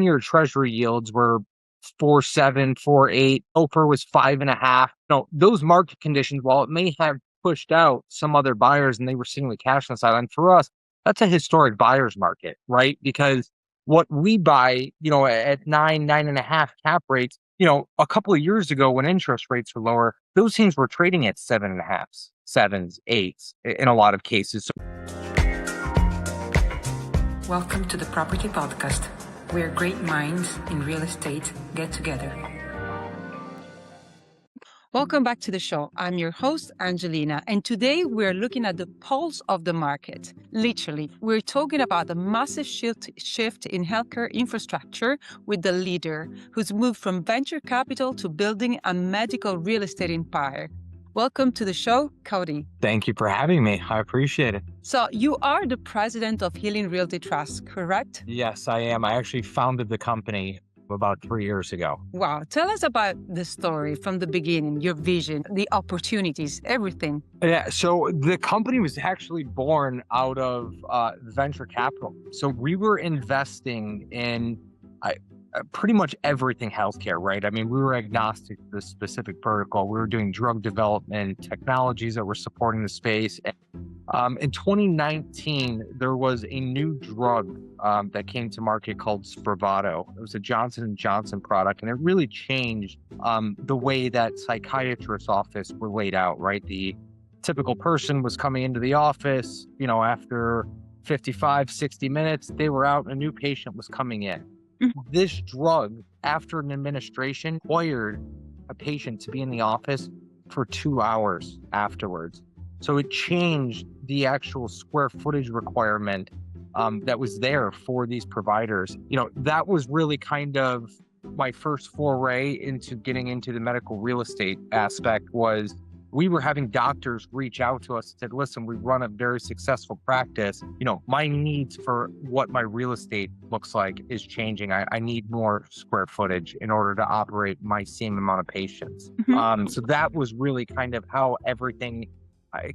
10-year treasury yields were 4.7, 4.8. SOFR was 5.5. Those market conditions, while it may have pushed out some other buyers and they were sitting with cash on the sideline, for us, that's a historic buyer's market, right? Because what we buy, at 9.5 cap rates, a couple of years ago when interest rates were lower, those things were trading at 7.5s, 7s, 8s in a lot of cases. Welcome to the Property Podcast, where great minds in real estate get together. Welcome back to the show. I'm your host, Angelina, and today we're looking at the pulse of the market. Literally, we're talking about the massive shift in healthcare infrastructure with the leader who's moved from venture capital to building a medical real estate empire. Welcome to the show, Cody. Thank you for having me. I appreciate it. So you are the president of Healing Realty Trust, correct? Yes, I am. I actually founded the company about 3 years ago. Wow. Tell us about the story from the beginning, your vision, the opportunities, everything. Yeah, so the company was actually born out of venture capital. So we were investing in pretty much everything healthcare, right? I mean, we were agnostic to the specific vertical. We were doing drug development, technologies that were supporting the space. In 2019, there was a new drug that came to market called Spravato. It was a Johnson & Johnson product, and it really changed the way that psychiatrists' office were laid out, right? The typical person was coming into the office, after 55, 60 minutes, they were out and a new patient was coming in. This drug, after an administration, required a patient to be in the office for 2 hours afterwards. So it changed the actual square footage requirement that was there for these providers. That was really kind of my first foray into getting into the medical real estate aspect. Was we were having doctors reach out to us and said, listen, we run a very successful practice. My needs for what my real estate looks like is changing. I need more square footage in order to operate my same amount of patients. So that was really kind of how everything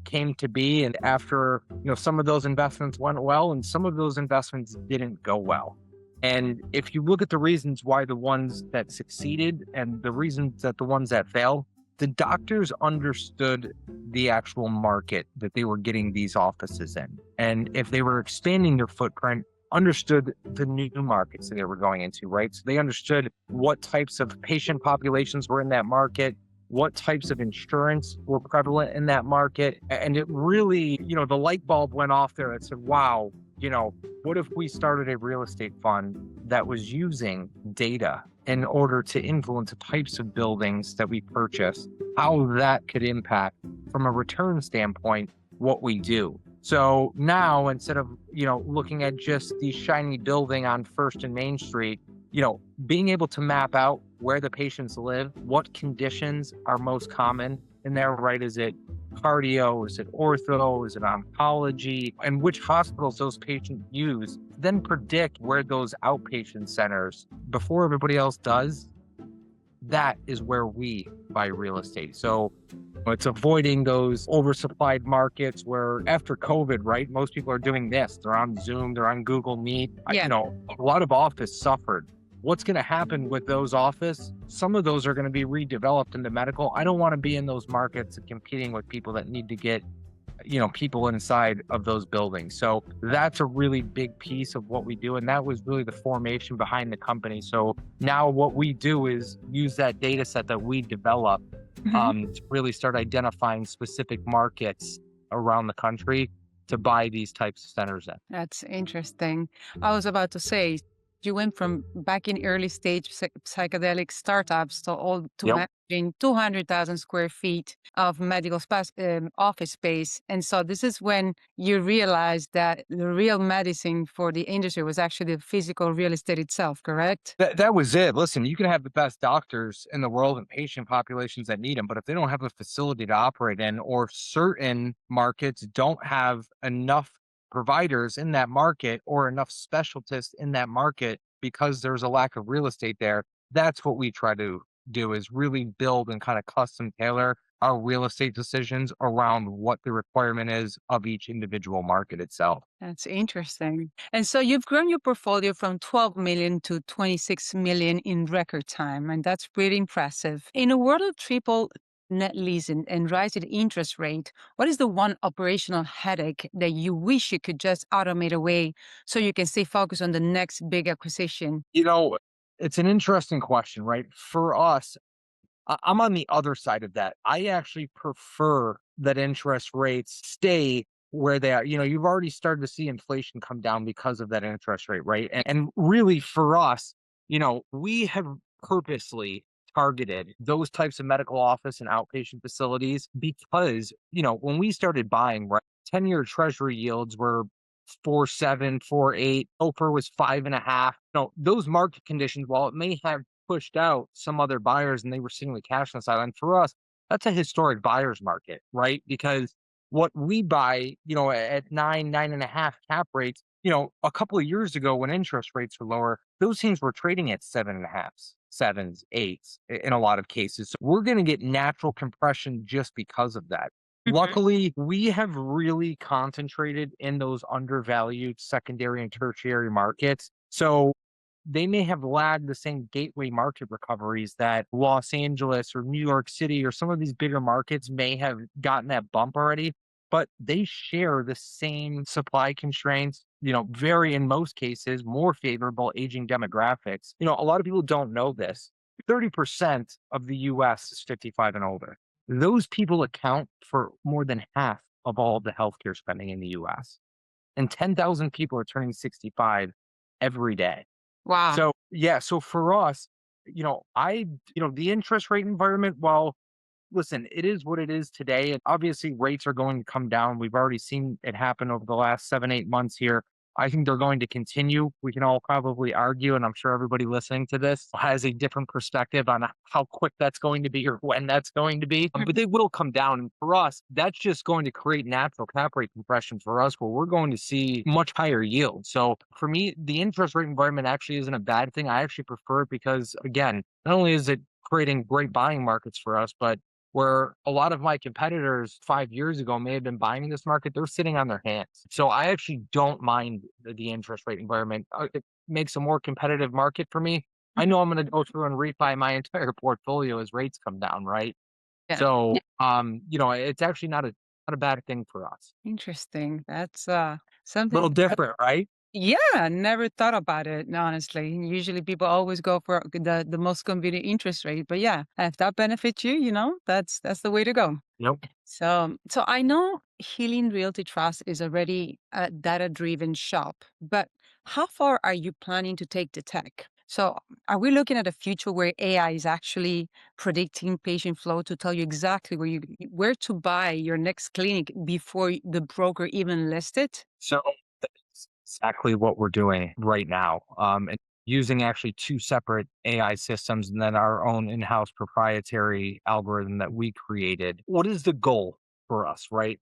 came to be. And after, some of those investments went well and some of those investments didn't go well. And if you look at the reasons why the ones that succeeded and the reasons that the ones that failed, the doctors understood the actual market that they were getting these offices in. And if they were expanding their footprint, understood the new markets that they were going into, right? So they understood what types of patient populations were in that market, what types of insurance were prevalent in that market. And it really, the light bulb went off there that said, wow, what if we started a real estate fund that was using data in order to influence the types of buildings that we purchase, how that could impact from a return standpoint, what we do. So now instead of, looking at just the shiny building on First and Main Street, being able to map out where the patients live, what conditions are most common in there, right? Is it cardio? Is it ortho? Is it oncology? And which hospitals those patients use, then predict where those outpatient centers, before everybody else does, that is where we buy real estate. So it's avoiding those oversupplied markets where after COVID, right, most people are doing this. They're on Zoom, they're on Google Meet. Yeah. A lot of office suffered. What's going to happen with those office? Some of those are going to be redeveloped into medical. I don't want to be in those markets and competing with people that need to get, people inside of those buildings. So that's a really big piece of what we do. And that was really the formation behind the company. So now what we do is use that data set that we develop to really start identifying specific markets around the country to buy these types of centers in. That's interesting. I was about to say, you went from back in early stage psychedelic startups to all to managing 200,000 square feet of medical office space. And so this is when you realized that the real medicine for the industry was actually the physical real estate itself, correct? That was it. Listen, you can have the best doctors in the world and patient populations that need them, but if they don't have a facility to operate in, or certain markets don't have enough providers in that market or enough specialists in that market because there's a lack of real estate there, that's what we try to do, is really build and kind of custom tailor our real estate decisions around what the requirement is of each individual market itself. That's interesting. And so you've grown your portfolio from 12 million to 26 million in record time, and that's pretty impressive. In a world of triple net lease and rising interest rate, what is the one operational headache that you wish you could just automate away so you can stay focused on the next big acquisition? You know, it's an interesting question, right? For us, I'm on the other side of that. I actually prefer that interest rates stay where they are. You've already started to see inflation come down because of that interest rate, right? And really for us, we have purposely targeted those types of medical office and outpatient facilities because, when we started buying, right, 10-year treasury yields were 4.7, 4.8, SOFR was 5.5. Those market conditions, while it may have pushed out some other buyers and they were sitting with cash on the sideline. For us, that's a historic buyer's market, right? Because what we buy, at 9.5 cap rates, a couple of years ago when interest rates were lower, those things were trading at 7.5s, sevens, eights in a lot of cases. So we're going to get natural compression just because of that. Luckily, we have really concentrated in those undervalued secondary and tertiary markets. So they may have lagged the same gateway market recoveries that Los Angeles or New York City or some of these bigger markets may have gotten that bump already, but they share the same supply constraints, very, in most cases, more favorable aging demographics. A lot of people don't know this. 30% of the US is 55 and older. Those people account for more than half of all of the healthcare spending in the US. And 10,000 people are turning 65 every day. Wow. So, yeah, so for us, the interest rate environment, well, listen, it is what it is today. And obviously, rates are going to come down. We've already seen it happen over the last 7, 8 months here. I think they're going to continue. We can all probably argue, and I'm sure everybody listening to this has a different perspective on how quick that's going to be or when that's going to be. But they will come down. And for us, that's just going to create natural cap rate compression for us where we're going to see much higher yields. So for me, the interest rate environment actually isn't a bad thing. I actually prefer it because, again, not only is it creating great buying markets for us, but where a lot of my competitors 5 years ago may have been buying in this market, they're sitting on their hands. So I actually don't mind the interest rate environment. It makes a more competitive market for me. I know I'm going to go through and refi my entire portfolio as rates come down, right? Yeah. So, it's actually not a bad thing for us. Interesting. That's A little something. different, right? Yeah, never thought about it, honestly. Usually people always go for the most convenient interest rate. But yeah, if that benefits you, that's the way to go. Nope. So I know Healing Realty Trust is already a data-driven shop, but how far are you planning to take the tech? So are we looking at a future where AI is actually predicting patient flow to tell you exactly where to buy your next clinic before the broker even lists it? So that's exactly what we're doing right now. And using actually two separate AI systems and then our own in-house proprietary algorithm that we created. What is the goal for us, right?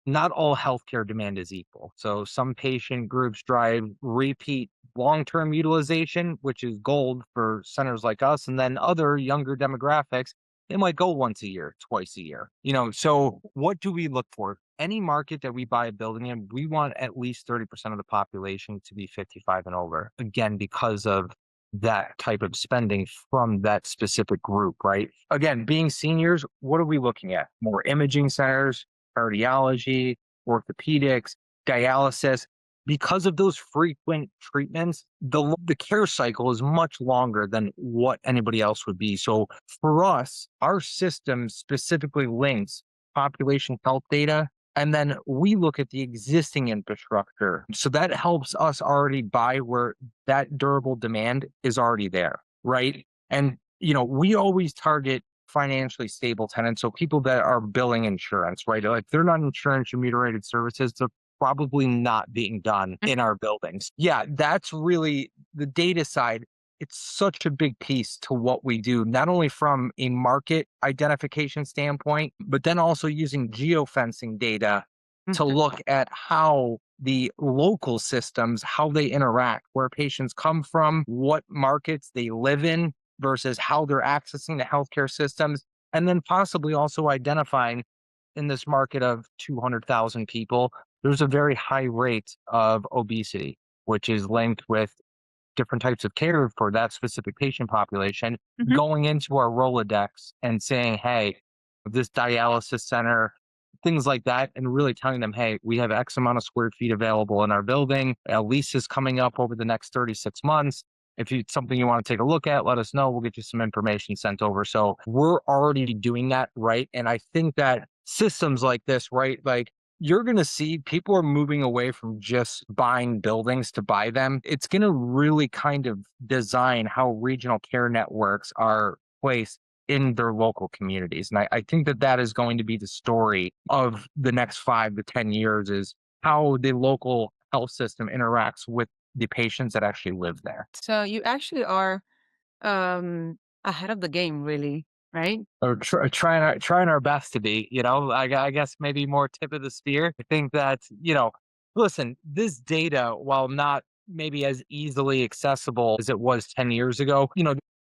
Not all healthcare demand is equal. So some patient groups drive repeat long-term utilization, which is gold for centers like us. And then other younger demographics, they might go once a year, twice a year. So what do we look for? Any market that we buy a building in, we want at least 30% of the population to be 55 and over. Again, because of that type of spending from that specific group, right? Again, being seniors, what are we looking at? More imaging centers, cardiology, orthopedics, dialysis. Because of those frequent treatments, the care cycle is much longer than what anybody else would be. So for us, our system specifically links population health data, and then we look at the existing infrastructure. So that helps us already buy where that durable demand is already there, right? And we always target financially stable tenants. So people that are billing insurance, right? Like they're not insurance remunerated services. They're probably not being done in our buildings. Yeah, that's really the data side. It's such a big piece to what we do, not only from a market identification standpoint, but then also using geofencing data to Mhm. look at how the local systems, how they interact, where patients come from, what markets they live in, versus how they're accessing the healthcare systems. And then possibly also identifying in this market of 200,000 people, there's a very high rate of obesity, which is linked with different types of care for that specific patient population, Mhm. going into our Rolodex and saying, hey, this dialysis center, things like that, and really telling them, hey, we have X amount of square feet available in our building. A lease is coming up over the next 36 months. If it's something you want to take a look at, let us know. We'll get you some information sent over. So we're already doing that, right? And I think that systems like this, right? Like you're going to see people are moving away from just buying buildings to buy them. It's going to really kind of design how regional care networks are placed in their local communities. And I think that that is going to be the story of the next 5 to 10 years is how the local health system interacts with the patients that actually live there. So you actually are ahead of the game, really, right? Or trying our best to be, I guess maybe more tip of the spear. I think that, listen, this data, while not maybe as easily accessible as it was 10 years ago,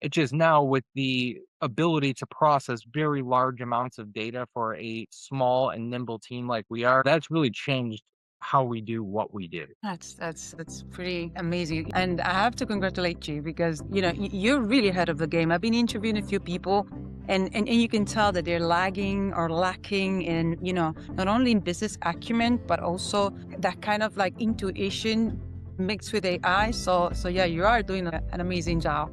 it just now with the ability to process very large amounts of data for a small and nimble team like we are, that's really changed how we do what we do. That's pretty amazing, and I have to congratulate you because you're really ahead of the game. I've been interviewing a few people, and you can tell that they're lagging or lacking in not only in business acumen but also that kind of like intuition mixed with AI. So yeah, you are doing an amazing job.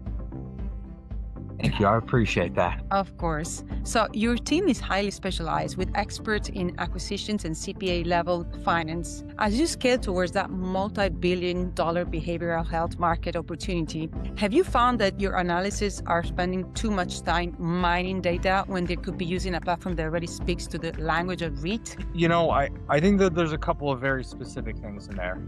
Thank you. I appreciate that. Of course. So your team is highly specialized with experts in acquisitions and CPA level finance. As you scale towards that multi-billion-dollar behavioral health market opportunity, have you found that your analysis are spending too much time mining data when they could be using a platform that already speaks to the language of REIT? I think that there's a couple of very specific things in there.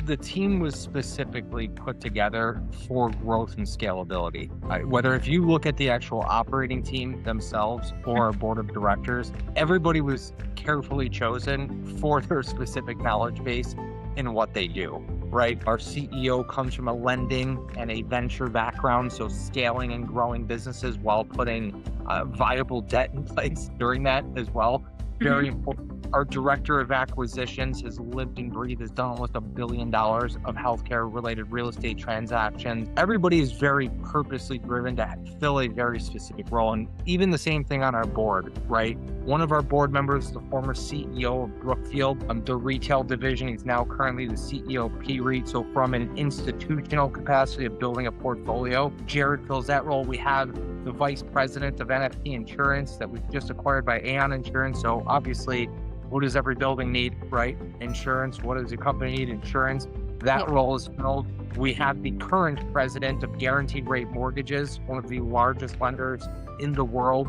The team was specifically put together for growth and scalability. Whether if you look at the actual operating team themselves or our board of directors, everybody was carefully chosen for their specific knowledge base in what they do, right? Our CEO comes from a lending and a venture background, so scaling and growing businesses while putting viable debt in place during that as well. Very important. Our director of acquisitions has lived and breathed, has done almost $1 billion of healthcare related real estate transactions. Everybody is very purposely driven to fill a very specific role. And even the same thing on our board, right? One of our board members, the former CEO of Brookfield, the retail division. He's now currently the CEO of P-REIT. So from an institutional capacity of building a portfolio, Jared fills that role. We have the vice president of NFT Insurance that was just acquired by Aon Insurance. So obviously, what does every building need, right? Insurance. What does a company need? Insurance. That role is filled. We have the current president of Guaranteed Rate Mortgages, one of the largest lenders in the world.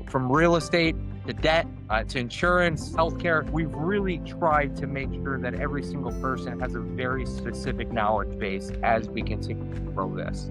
From real estate to debt to insurance, healthcare. We've really tried to make sure that every single person has a very specific knowledge base as we continue to grow this.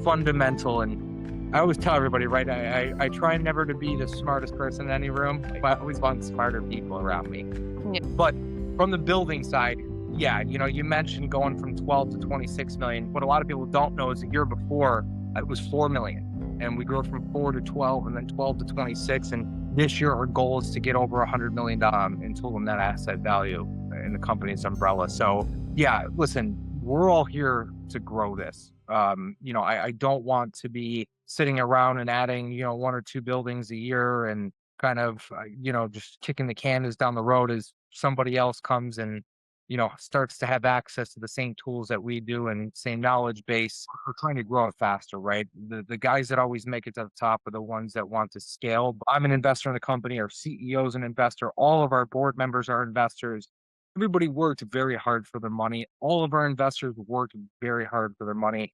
Fundamental, and I always tell everybody, right? I try never to be the smartest person in any room. I always want smarter people around me. Yeah. But from the building side, yeah, you mentioned going from 12 to 26 million. What a lot of people don't know is the year before it was 4 million. And we grew from 4 to 12 and then 12 to 26. And this year our goal is to get over $100 million in total net asset value in the company's umbrella. So yeah, listen, we're all here to grow this. I don't want to be sitting around and adding, 1 or 2 buildings a year and kind of, just kicking the cans down the road as somebody else comes and, starts to have access to the same tools that we do and same knowledge base. We're trying to grow it faster, right? The guys that always make it to the top are the ones that want to scale. I'm an investor in the company. Our CEO is an investor. All of our board members are investors. Everybody worked very hard for their money. All of our investors worked very hard for their money.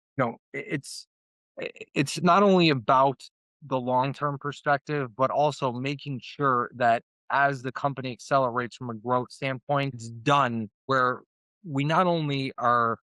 It's not only about the long-term perspective, but also making sure that as the company accelerates from a growth standpoint, it's done where we not only are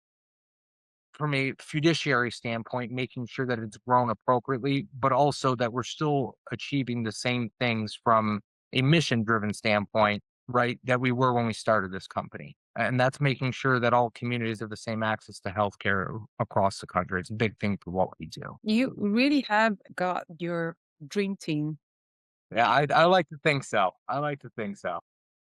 from a fiduciary standpoint, making sure that it's grown appropriately, but also that we're still achieving the same things from a mission driven standpoint, right? That we were when we started this company. And that's making sure that all communities have the same access to healthcare across the country. It's a big thing for what we do. You really have got your dream team. Yeah, I like to think so. I like to think so.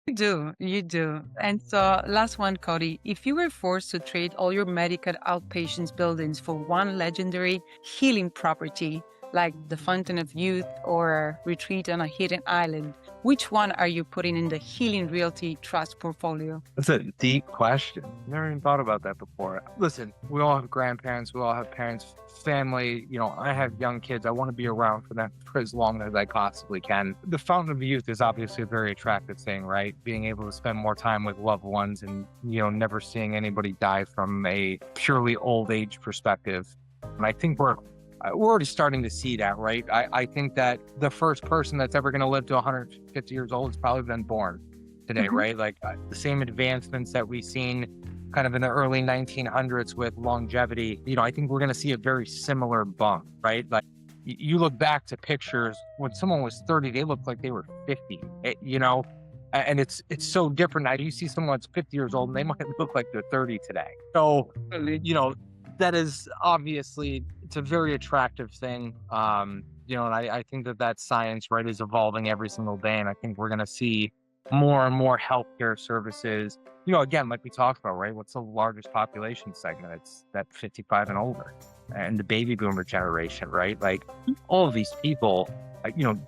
You do, you do. And so, last one, Cody. If you were forced to trade all your medical outpatients buildings for one legendary healing property, like the Fountain of Youth or Retreat on a Hidden Island, which one are you putting in the Healing Realty Trust portfolio? That's a deep question. Never even thought about that before. Listen, we all have grandparents, we all have parents, family. I have young kids. I want to be around for them for as long as I possibly can. The Fountain of Youth is obviously a very attractive thing, right? Being able to spend more time with loved ones and, never seeing anybody die from a purely old age perspective. And I think we're already starting to see that, right? I think that the first person that's ever going to live to 150 years old has probably been born today, Mhm. right? Like the same advancements that we've seen kind of in the early 1900s with longevity, I think we're going to see a very similar bump, right? Like you look back to pictures when someone was 30, they looked like they were 50, and it's so different now. You see someone that's 50 years old and they might look like they're 30 today. So, Totally. that is obviously, it's a very attractive thing. And I think that science, right, is evolving every single day. And I think we're going to see more and more healthcare services. Again, like we talked about, right? What's the largest population segment? It's that 55 and older and the baby boomer generation, right? Like all of these people,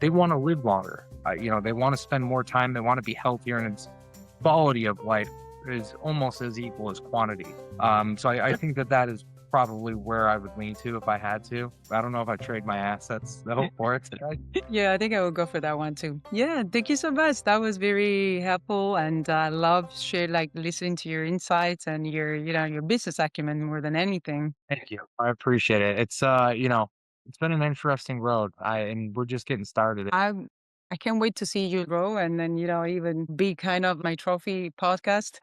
they want to live longer. They want to spend more time. They want to be healthier, and it's quality of life is almost as equal as quantity. So I think that is probably where I would lean to if I had to. I don't know if I trade my assets though for it today. Yeah, I think I will go for that one too. Yeah, thank you so much. That was very helpful, and I love listening to your insights and your business acumen more than anything. Thank you. I appreciate it. It's been an interesting road. And we're just getting started. I I can't wait to see you grow and then even be kind of my trophy podcast.